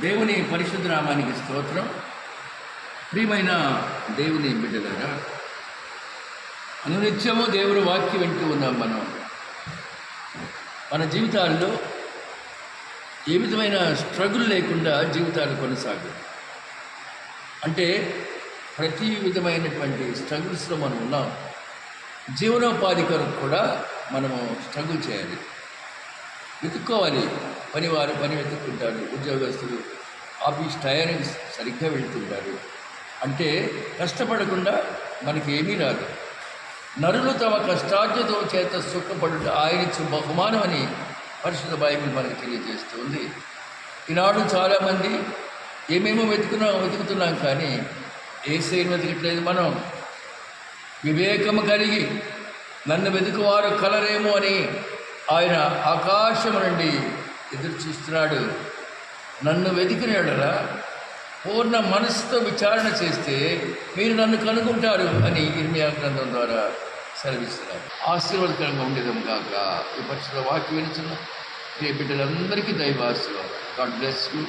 దేవుని పరిశుద్ధ నామానికి స్తోత్రం. ప్రియమైన దేవుని బిడ్డలారా, అనునిత్యము దేవుని వాక్యం వింటూ ఉన్నాం. మన జీవితాల్లో ఏ విధమైన స్ట్రగుల్ లేకుండా జీవితాలు కొనసాగు అంటే ప్రతి విధమైనటువంటి స్ట్రగుల్స్లో మనం ఉన్నాం. జీవనోపాధి కొరకు కూడా మనము స్ట్రగుల్ చేయాలి, వెతుక్కోవాలి. పనివారు పని వెతుక్కుంటారు, ఉద్యోగస్తులు ఆఫీస్ టైరింగ్స్ సరిగ్గా వెళ్తుంటారు. అంటే కష్టపడకుండా మనకి ఏమీ రాదు. నరులు తమ కష్టార్జితం చేత సుఖపడుట ఆయనిచ్చు బహుమానం అని పరిశుద్ధ బైబిల్ మనకు తెలియజేస్తుంది. ఈనాడు చాలామంది ఏమేమో వెతుకుతున్నాం, కానీ యేసుని వెతకట్లేదు. మనం వివేకము కలిగి నన్ను వెతుకువారు కలరేమో అని ఆయన ఆకాశము నుండి ఎదురు చూస్తున్నాడు. నన్ను వెతికినాడరా పూర్ణ మనసుతో విచారణ చేస్తే మీరు నన్ను కనుగొంటారు అని ఇర్మియా గ్రంథం ద్వారా సెలవిస్తున్నారు. ఆశీర్వాదకరంగా ఉండేదం కాక ఈ పరిశుద్ధ వాక్యం వినిచిన ప్రియ బిడ్డలందరికీ దైవాశీర్వాదం. God bless you.